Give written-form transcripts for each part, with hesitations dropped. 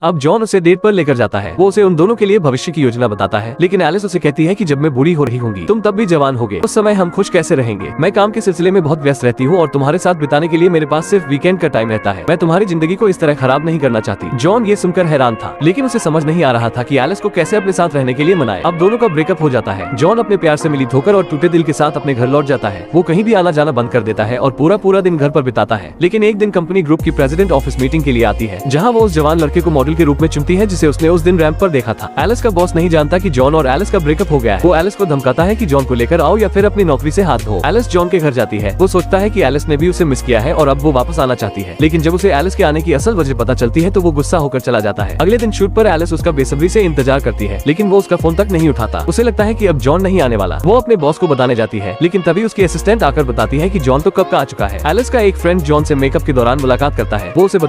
अब जॉन उसे डेट पर लेकर जाता है। वो उसे उन दोनों के लिए भविष्य की योजना बताता है, लेकिन एलिस उसे कहती है कि जब मैं बूढ़ी हो रही होंगी तुम तब भी जवान होगे, उस समय हम खुश कैसे रहेंगे। मैं काम के सिलसिले में बहुत व्यस्त रहती हूँ और तुम्हारे साथ बिताने के लिए मेरे पास सिर्फ वीकेंड का टाइम रहता है। मैं तुम्हारी जिंदगी को इस तरह खराब नहीं करना चाहती। जॉन ये सुनकर हैरान था, लेकिन उसे समझ नहीं आ रहा था कि एलिस को कैसे अपने साथ रहने के लिए मनाए। अब दोनों का ब्रेकअप हो जाता है। जॉन अपने प्यार से मिली धोकर और टूटे दिल के साथ अपने घर लौट जाता है। वो कहीं भी आना जाना बंद कर देता है और पूरा दिन घर पर बिताता है। लेकिन एक दिन कंपनी ग्रुप की प्रेसिडेंट ऑफिस मीटिंग के लिए आती है, जहाँ वो उस जवान लड़के को मॉडल के रूप में चुनती है जिसे उसने उस दिन रैंप पर देखा था। एलिस का बॉस नहीं जानता कि जॉन और एलिस का ब्रेकअप हो गया है। वो एलिस को धमकाता है कि जॉन को लेकर आओ या फिर अपनी नौकरी से हाथ धो। एलिस जॉन के घर जाती है। वो सोचता है कि एलिस ने भी उसे मिस किया है और अब वो वापस आना चाहती है, लेकिन जब उसे एलिस के आने की असल वजह पता चलती है तो वो गुस्सा होकर चला जाता है। अगले दिन शूट पर एलिस उसका बेसब्री से इंतजार करती है, लेकिन वो उसका फोन तक नहीं उठाता। उसे लगता है कि अब जॉन नहीं आने वाला। वो अपने बॉस को बताने जाती है, लेकिन तभी उसकी असिस्टेंट आकर बताती है कि जॉन तो कब का आ चुका है। एलिस का एक फ्रेंड जॉन से मेकअप के दौरान मुलाकात करता है। वो उसे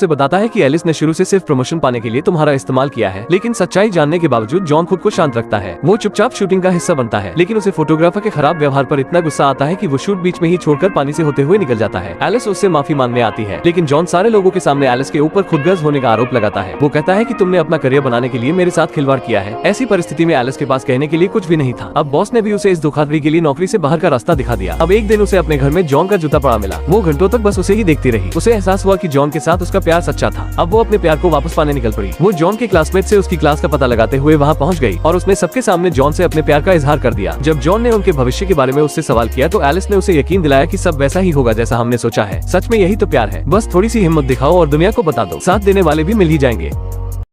बताता है कि एलिस ने शुरू से सिर्फ प्रमोशन पाने के लिए तुम्हारा इस्तेमाल किया है, लेकिन सच्चाई जानने के बावजूद जॉन खुद को शांत रखता है। वो चुपचाप शूटिंग का हिस्सा बनता है, लेकिन उसे फोटोग्राफर के खराब व्यवहार पर इतना गुस्सा आता है कि वो शूट बीच में ही छोड़कर पानी से होते हुए निकल जाता है। एलिस उससे माफी मांगने आती है, लेकिन जॉन सारे लोगों के सामने एलिस के ऊपर खुदगर्ज होने का आरोप लगाता है। वो कहता है कि तुमने अपना करियर बनाने के लिए मेरे साथ खिलवाड़ किया है। ऐसी परिस्थिति में एलिस के पास कहने के लिए कुछ भी नहीं था। अब बॉस ने भी उसे इस धोखाधड़ी के लिए नौकरी से बाहर का रास्ता दिखा दिया। अब एक दिन उसे अपने घर में जॉन का जूता पड़ा मिला। वो घंटों तक बस उसे ही देखती रही। उसे एहसास हुआ कि जॉन के साथ उसका प्यार सच्चा था। अब वो अपने प्यार को वापस पाने निकल पड़ी। वो जॉन के क्लासमेट से उसकी क्लास का पता लगाते हुए वहाँ पहुँच गई और उसने सबके सामने जॉन से अपने प्यार का इजहार कर दिया। जब जॉन ने उनके भविष्य के बारे में उससे सवाल किया तो एलिस ने उसे यकीन दिलाया कि सब वैसा ही होगा जैसा हमने सोचा है। सच में यही तो प्यार है, बस थोड़ी सी हिम्मत दिखाओ और दुनिया को बता दो, साथ देने वाले भी मिल ही जाएंगे।